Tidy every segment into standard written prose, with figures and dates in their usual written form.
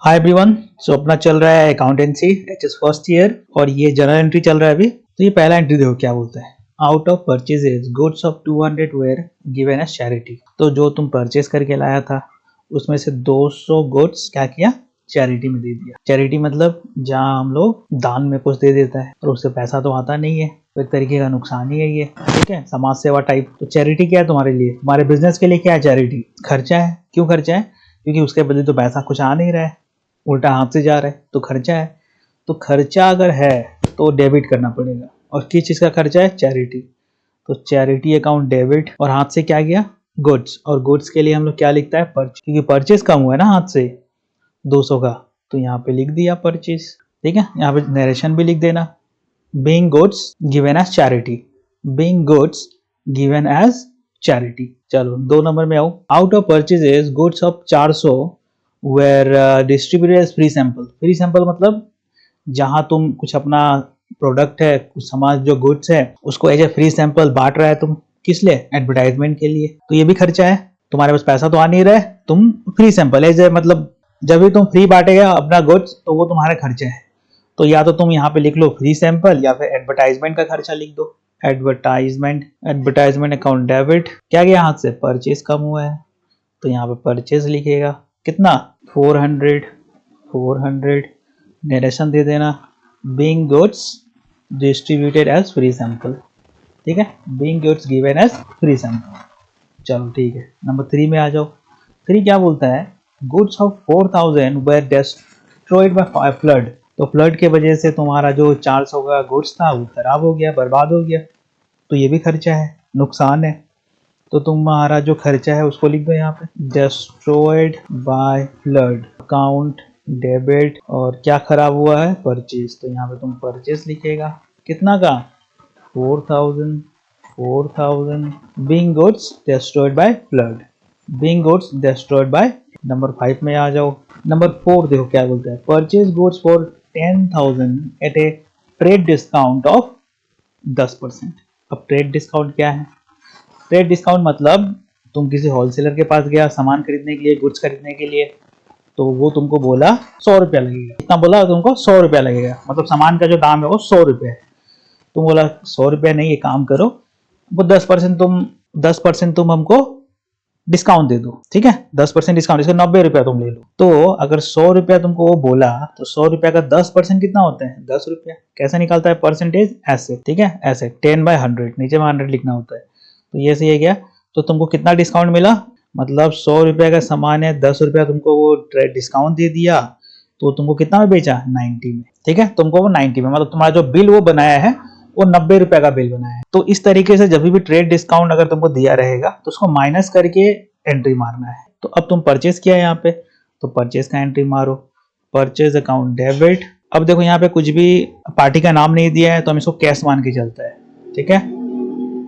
Hi everyone. सो अपना चल रहा है अकाउंटेंसी एचएस फर्स्ट ईयर और ये जर्नल एंट्री चल रहा है अभी। तो ये पहला एंट्री देखो क्या बोलता है। Out of purchases goods of 200 were given as charity. तो जो तुम परचेज करके लाया था उसमें से 200 गुड्स क्या किया, चैरिटी में दे दिया। चैरिटी मतलब जहाँ हम लोग दान में कुछ दे देता है और उससे पैसा तो आता नहीं है, तो एक तरीके का नुकसान ही है ये। ठीक है, समाज सेवा टाइप। तो चैरिटी क्या है तुम्हारे लिए, तुम्हारे बिजनेस के लिए क्या है चैरिटी? खर्चा है। क्यों खर्चा है? क्योंकि उसके बदले तो पैसा कुछ आ नहीं रहा है, उल्टा हाथ से जा रहा है, तो खर्चा है। तो खर्चा अगर है तो डेबिट करना पड़ेगा। और किस चीज का खर्चा है? चैरिटी। तो चैरिटी अकाउंट डेबिट, और हाथ से क्या गया? गुड्स। और गुड्स के लिए हम लोग क्या लिखता है? परचेज, क्योंकि परचेज कम हुआ है ना हाथ से 200 का, तो यहाँ पे लिख दिया परचेज। ठीक है, यहाँ पे नरेशन भी लिख देना। Being goods given as charity, being goods given as charity. चलो 2 नंबर में आओ। Out of purchases goods of 400 were distributed as free sample. Free sample मतलब जहां तुम कुछ अपना प्रोडक्ट है, कुछ समाज जो गुड्स है उसको एज ए फ्री सैंपल बांट रहा है तुम। किस लिए? एडवर्टाइजमेंट के लिए। तो ये भी खर्चा है। तुम्हारे पास पैसा तो आ नहीं रहा है, तुम फ्री सैंपल एज ए मतलब जब भी तुम फ्री बांटेगा अपना गुड्स तो वो तुम्हारा खर्चा है। तो या तो तुम यहाँ पे लिख लो फ्री सैंपल या फिर एडवर्टाइजमेंट का खर्चा लिख दो। Advertisement, advertisement account debit. क्या गया हाथ से? परचेज कम हुआ है, तो यहाँ पे परचेज लिखेगा। कितना? 400। नरेशन दे देना। Being goods distributed as free sample. ठीक है, being goods given as free sample. चलो ठीक है, नंबर 3 में आ जाओ। 3 क्या बोलता है? Goods of 4000 were destroyed by flood. तो फ्लड के वजह से तुम्हारा जो 400 का गुड्स था वो खराब हो गया, बर्बाद हो गया। तो ये भी खर्चा है, नुकसान है। तो तुम्हारा जो खर्चा है उसको लिख दो यहाँ पे। Destroyed by flood account debit, और क्या खराब हुआ है? परचेज। तो यहाँ पे तुम परचेज लिखेगा। कितना का? 4000 being goods destroyed by flood, being goods destroyed by. Number 5 में आ जाओ। नंबर 4 देखो क्या बोलता है। Purchase goods for 10,000 at a trade discount of 10%। अब ट्रेड डिस्काउंट क्या है? ट्रेड डिस्काउंट मतलब तुम किसी होलसेलर के पास गया सामान खरीदने के लिए, गुड्स खरीदने के लिए, तो वो तुमको बोला 100 रुपया लगेगा। कितना बोला तुमको? 100 रुपया लगेगा। मतलब सामान का जो दाम है वो 100 रुपया है। तुम बोला 100 रुपया नहीं, ये काम करो वो 10% तुम हमको डिस्काउंट दे दो। ठीक है, 10% डिस्काउंट, इसका 90 रुपया तुम ले लो। तो अगर 100 रुपया तुमको वो बोला तो 100 रुपया का 10% कितना होता है? 10 रुपया। कैसे निकालता है परसेंटेज? ऐसे। ठीक है, ऐसे 10/100, नीचे में 100 लिखना होता है। तो ये सही है क्या? तो तुमको कितना डिस्काउंट मिला? मतलब 100 रुपया का सामान है, 10 रुपया तुमको वो डिस्काउंट दे दिया, तो तुमको कितना में बेचा? 90 में। ठीक है, तुमको वो 90 में, मतलब तुम्हारा जो बिल वो बनाया है वो 90 रुपया का बिल बनाया है। तो इस तरीके से जब भी ट्रेड डिस्काउंट अगर तुमको दिया रहेगा तो उसको माइनस करके एंट्री मारना है। तो अब तुम परचेज किया यहाँ पे, तो परचेज का एंट्री मारो। Purchase account debit. अब देखो यहाँ पे कुछ भी पार्टी का नाम नहीं दिया है तो हम इसको कैश मान के चलता है। ठीक है,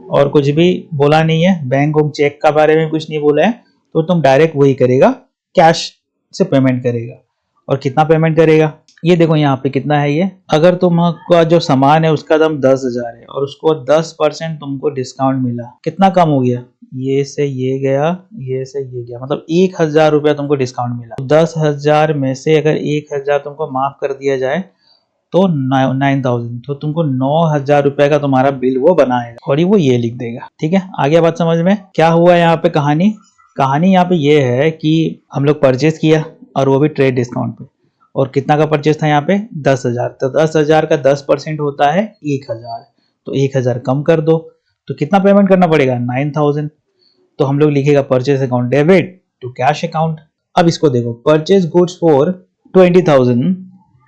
और कुछ भी बोला नहीं है, बैंक और चेक का बारे में कुछ नहीं बोला है, तो तुम डायरेक्ट वही करेगा, कैश से पेमेंट करेगा। और कितना पेमेंट करेगा ये देखो यहाँ पे कितना है ये। अगर तुमका जो सामान है उसका दाम 10,000 है और उसको 10% तुमको डिस्काउंट मिला, कितना कम हो गया? ये से ये गया, ये से ये गया, मतलब 1,000 रुपया तुमको डिस्काउंट मिला। 10,000 में से अगर 1,000 तुमको माफ कर दिया जाए तो 9,000, तो तुमको 9,000 रुपए का तुम्हारा बिल वो बनाएगा और वो ये लिख देगा। ठीक है, आ गया बात समझ में? क्या हुआ यहाँ पे कहानी? कहानी यहाँ पे ये है कि हम लोग परचेज किया और वो भी ट्रेड डिस्काउंट पे। और कितना का परचेज था यहाँ पे? 10,000। तो 10,000 का 10% होता है 1,000। तो 1,000 कम कर दो तो कितना पेमेंट करना पड़ेगा? 9,000। तो हम लोग लिखेगा purchase account debit to cash account. अब इसको देखो, purchase goods for 20,000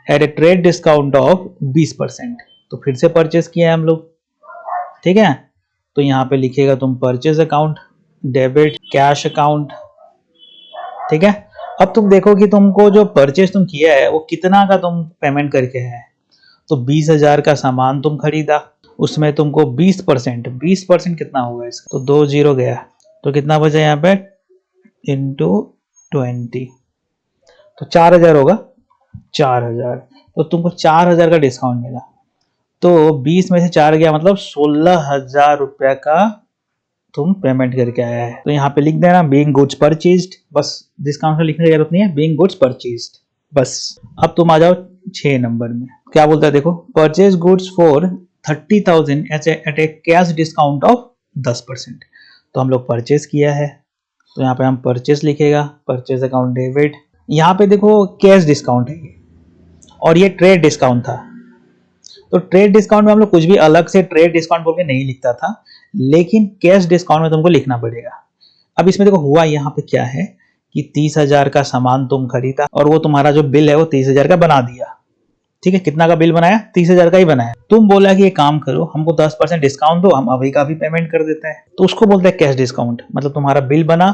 at a trade discount of 20%। तो फिर से परचेज किया है हम लोग। ठीक है, तो यहाँ पे लिखेगा तुम purchase account debit cash account. ठीक है, अब तुम देखो कि तुमको जो परचेज तुम किया है वो कितना का तुम पेमेंट करके है। तो 20,000 का सामान तुम खरीदा, उसमें तुमको 20% कितना होगा इसका? तो 2 0 गया, तो कितना बचा यहाँ पे? इंटू 20, तो 4,000 होगा। 4,000, तो तुमको 4,000 का डिस्काउंट मिला। तो 20 में से 4 गया, मतलब 16,000 रुपया का तुम पेमेंट करके आया है। तो यहाँ पे लिख देना बीइंग गुड्स परचेज्ड, बस डिस्काउंट लिखने की जरूरत नहीं है, बीइंग गुड्स परचेज्ड। बस अब तुम आ जाओ 6 नंबर में। क्या बोलता है देखो, purchase goods for 30,000 at a cash discount of 10%। तो हम लोग परचेज किया है, तो यहाँ पे हम परचेज लिखेगा, परचेज अकाउंट डेबिट। यहाँ पे देखो कैश डिस्काउंट है ये, और ये ट्रेड डिस्काउंट था। तो ट्रेड डिस्काउंट में हम लोग कुछ भी अलग से ट्रेड डिस्काउंट बोल के नहीं लिखता था, लेकिन कैश डिस्काउंट में तुमको लिखना पड़ेगा। अब इसमें देखो हुआ यहाँ पे क्या है कि 30,000 का सामान तुम खरीदा और वो तुम्हारा जो बिल है वो 30,000 का बना दिया। ठीक है, कितना का बिल बनाया? 30,000 का ही बनाया। तुम बोला कि ये काम करो, हमको 10% डिस्काउंट दो, हम अभी का भी पेमेंट कर देते हैं। तो उसको बोलते हैं कैश डिस्काउंट। मतलब तुम्हारा बिल बना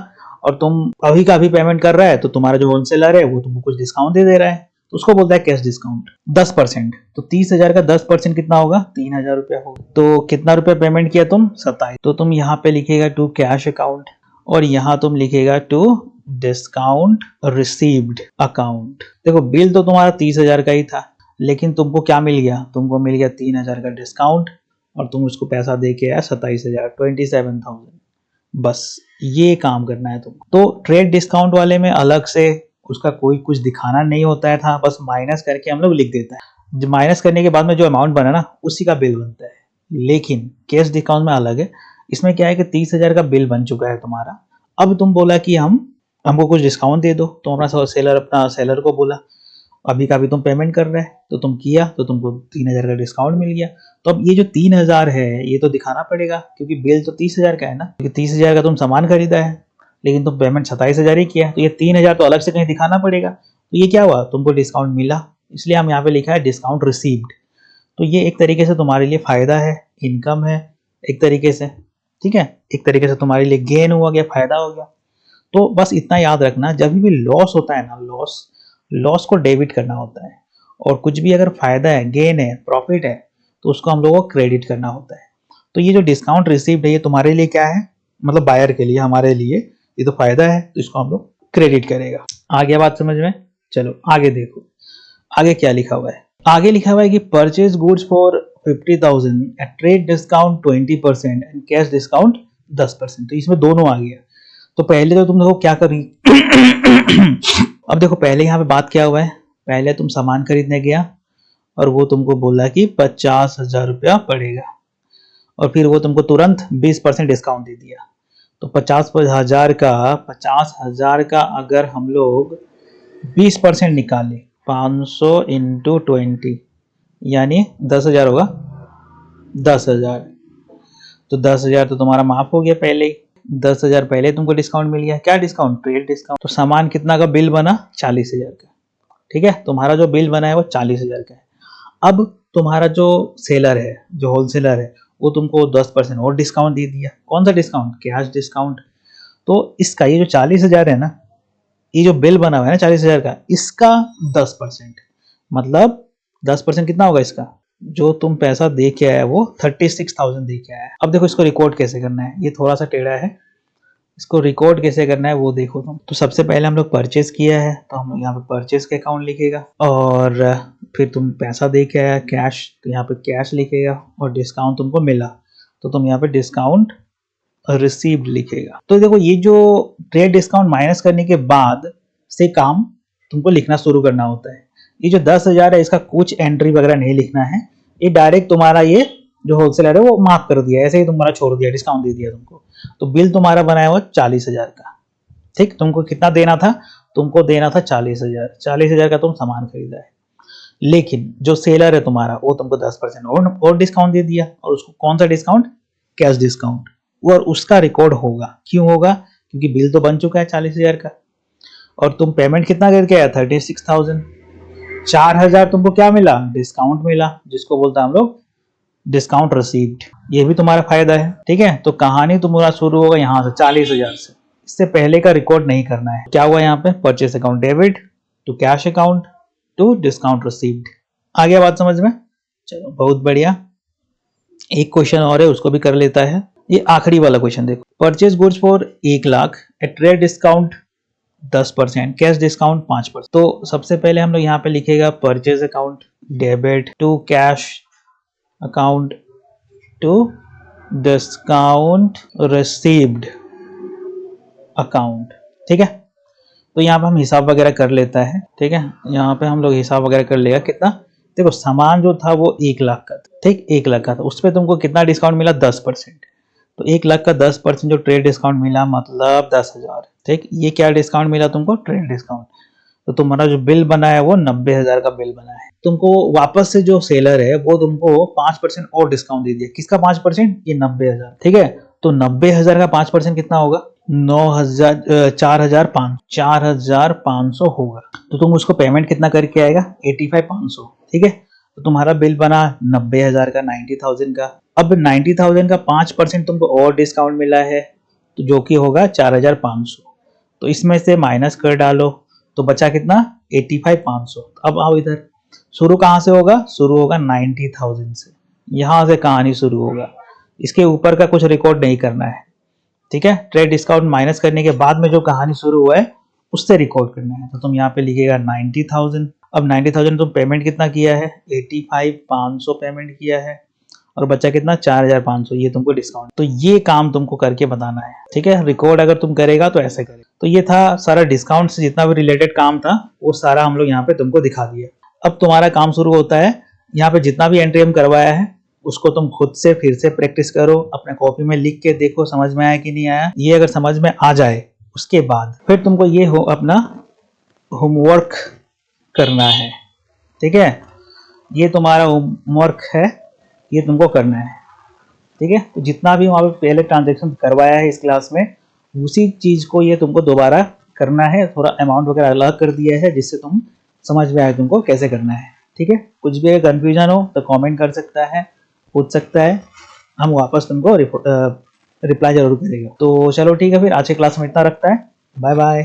और तुम अभी का भी पेमेंट कर रहा है, तो तुम्हारा जो होलसेलर है वो तुमको कुछ डिस्काउंट दे रहा है, तो उसको बोलता है कैश डिस्काउंट। 10%, तो 30,000 का 10% कितना होगा? 3,000 रुपया होगा। तो कितना रुपया पेमेंट किया तुम? 27। तो तुम यहाँ पे लिखेगा टू कैश अकाउंट, और यहाँ तुम लिखेगा टू डिस्काउंट रिसीव्ड अकाउंट। देखो बिल तो तुम्हारा 30,000 का ही था, लेकिन तुमको क्या मिल गया? तुमको मिल गया 3,000 का डिस्काउंट, और तुम उसको पैसा दे के आया 27,000, 27,000। बस ये काम करना है तुमको। तो ट्रेड डिस्काउंट वाले में अलग से उसका कोई कुछ दिखाना नहीं होता है था, बस माइनस करके हम लोग लिख देता है। जो माइनस करने के बाद में जो अमाउंट बना ना, उसी का बिल बनता है। लेकिन कैश डिस्काउंट में अलग है। इसमें क्या है कि 30,000 का बिल बन चुका है तुम्हारा। अब तुम बोला कि हमको कुछ डिस्काउंट दे दो, तो अपना सेलर को बोला अभी का भी तुम पेमेंट कर रहे हैं, तो तुम किया, तो तुमको 3,000 का डिस्काउंट मिल गया। तो अब ये जो 3,000 है ये तो दिखाना पड़ेगा, क्योंकि बिल तो 30,000 का है ना, क्योंकि 30,000 का तुम सामान खरीदा है, लेकिन तुम पेमेंट 27,000 ही किया, तो ये 3,000 तो अलग से कहीं दिखाना पड़ेगा। तो ये क्या हुआ? तुमको डिस्काउंट मिला, इसलिए हम यहाँ पे लिखा है डिस्काउंट रिसीव्ड। तो ये एक तरीके से तुम्हारे लिए फायदा है, इनकम है एक तरीके से। ठीक है, एक तरीके से तुम्हारे लिए गेन हुआ गया, फायदा हो गया। तो बस इतना याद रखना, जब भी लॉस होता है ना, लॉस को डेबिट करना होता है, और कुछ भी अगर फायदा है, गेन है, प्रॉफिट है, तो उसको हम लोगों को क्रेडिट करना होता है। तो ये जो डिस्काउंट रिसीव्ड है ये तुम्हारे लिए क्या है? मतलब बायर के लिए, हमारे लिए ये तो फायदा है, तो इसको हम लोग क्रेडिट करेगा। आ गया बात समझ में? चलो आगे देखो, आगे क्या लिखा हुआ है। आगे लिखा हुआ है कि purchase goods for 50,000 at trade discount 20% and cash discount 10%। तो इसमें दोनों आ गया। तो पहले तो तुम देखो क्या करी। अब देखो पहले यहाँ पे बात क्या हुआ है, पहले तुम सामान खरीदने गया और वो तुमको बोला कि 50,000 रुपया पड़ेगा, और फिर वो तुमको तुरंत 20% डिस्काउंट दे दिया। तो 50,000 का अगर हम लोग 20% निकाले, 500 इंटू 20 यानी 10,000 होगा। 10,000, तो 10,000 तो तुम्हारा माफ हो गया पहले ही। 10,000 पहले तुमको डिस्काउंट मिल गया। क्या डिस्काउंट? Trade discount. तो सामान कितना का बिल बना? 40,000 का। ठीक है, तुम्हारा जो बिल बना है वो 40,000 का है। अब तुम्हारा जो सेलर है, जो होलसेलर है, वो तुमको 10% और डिस्काउंट दे दिया। कौन सा डिस्काउंट? Cash discount. तो इसका ये जो 40,000 है ना, ये जो बिल बना हुआ है ना 40,000 का, इसका 10%, मतलब 10% कितना होगा इसका? जो तुम पैसा दे के आया वो 36,000 दे के आया है। अब देखो इसको रिकॉर्ड कैसे करना है, ये थोड़ा सा टेढ़ा है, इसको रिकॉर्ड कैसे करना है वो देखो तुम। तो सबसे पहले हम लोग परचेज किया है, तो हम लोग यहाँ पे परचेज के अकाउंट लिखेगा, और फिर तुम पैसा दे के आया कैश, तो यहाँ पे कैश लिखेगा, और डिस्काउंट तुमको मिला तो तुम यहाँ पे डिस्काउंट रिसीव्ड लिखेगा। तो देखो ये जो ट्रेड डिस्काउंट माइनस करने के बाद से काम तुमको लिखना शुरू करना होता है। ये जो 10,000 है इसका कुछ एंट्री वगैरह नहीं लिखना है, ये डायरेक्ट तुम्हारा ये जो होलसेलर है वो माफ कर दिया, ऐसे ही तुम्हारा छोड़ दिया, डिस्काउंट दे दिया तुमको। तो बिल तुम्हारा बनाया हुआ 40,000 का। ठीक, तुमको कितना देना था? तुमको देना था 40,000। 40,000 का तुम सामान खरीदा है, लेकिन जो सेलर है तुम्हारा वो तुमको 10% और डिस्काउंट दे दिया, और उसको कौन सा डिस्काउंट? Cash discount. और उसका रिकॉर्ड होगा। क्यों होगा? क्योंकि बिल तो बन चुका है 40,000 का, और तुम पेमेंट कितना करके आया? 36,000। 4,000 तुमको क्या मिला? डिस्काउंट मिला, जिसको बोलता है हम लोग डिस्काउंट रिसीव्ड। ये भी तुम्हारा फायदा है। ठीक है, तो कहानी तुम्हारा शुरू होगा यहाँ से 40,000 से, इससे पहले का रिकॉर्ड नहीं करना है। क्या हुआ यहाँ पे? Purchase account debit to cash account to discount received. आ गया बात समझ में? चलो बहुत बढ़िया। एक क्वेश्चन और है, उसको भी कर लेता है। ये आखिरी वाला क्वेश्चन देखो, purchase goods for 1,00,000 at trade discount 10%, cash discount 5%। तो सबसे पहले हम लोग यहाँ पे लिखेगा purchase account debit to cash account to discount received account. ठीक है, तो यहाँ पे हम हिसाब वगैरह कर लेता है, ठीक है। यहाँ पे हम लोग हिसाब वगैरह कर लेगा कितना। देखो सामान जो था वो 1 लाख का था, ठीक, 1 लाख का था, उस पर तुमको कितना डिस्काउंट मिला, 10%। तो 1 लाख का 10% जो ट्रेड डिस्काउंट मिला मतलब 10,000, ठीक। ये क्या डिस्काउंट मिला तुमको, ट्रेड डिस्काउंट। तो तुम्हारा जो बिल बना है वो 90,000 का बिल बना है। तुमको वापस से जो सेलर है वो तुमको 5% और डिस्काउंट दे दिया। किसका 5%, ये 90,000, ठीक है। तो 90,000 का 5% कितना होगा, 9,000, 4,500 होगा। तो तुम उसको पेमेंट कितना करके आएगा, 85,500, ठीक है। तो तुम्हारा बिल बना 90,000 का, 90,000 का। अब 90,000 का 5% तुमको और डिस्काउंट मिला है, तो जो कि होगा 4,500। तो इसमें से माइनस कर डालो, तो बचा कितना, 85,500। अब आओ इधर, शुरू कहाँ से होगा, शुरू होगा 90,000 से, यहां से कहानी शुरू होगा। इसके ऊपर का कुछ रिकॉर्ड नहीं करना है, ठीक है। ट्रेड डिस्काउंट माइनस करने के बाद में जो कहानी शुरू हुआ है उससे रिकॉर्ड करना है। तो तुम यहाँ पे लिखेगा 90,000। अब 90,000 तुम पेमेंट कितना किया है, 85,500 पेमेंट किया है, और बचा कितना, 4,500, ये तुमको डिस्काउंट। तो ये काम तुमको करके बताना है, ठीक है। रिकॉर्ड अगर तुम करेगा तो ऐसे करेगा। तो ये था सारा डिस्काउंट से जितना भी रिलेटेड काम था वो सारा हम लोग यहाँ पे तुमको दिखा दिया। अब तुम्हारा काम शुरू होता है, यहाँ पे जितना भी एंट्री हम करवाया है उसको तुम खुद से फिर से प्रैक्टिस करो, अपने कॉपी में लिख के देखो समझ में आया कि नहीं आया। ये अगर समझ में आ जाए उसके बाद फिर तुमको ये अपना होमवर्क करना है, ठीक है। ये तुम्हारा होमवर्क है, ये तुमको करना है, ठीक है। तो जितना भी वहाँ पे पहले ट्रांजेक्शन करवाया है इस क्लास में, उसी चीज को ये तुमको दोबारा करना है। थोड़ा अमाउंट वगैरह अलग कर दिया है जिससे तुम समझ में आए तुमको कैसे करना है, ठीक है। कुछ भी कंफ्यूजन हो तो कमेंट कर सकता है, पूछ सकता है, हम वापस तुमको रिप्लाई जरूर करेंगे। तो चलो ठीक है, फिर आज के क्लास में इतना रखता है। Bye bye.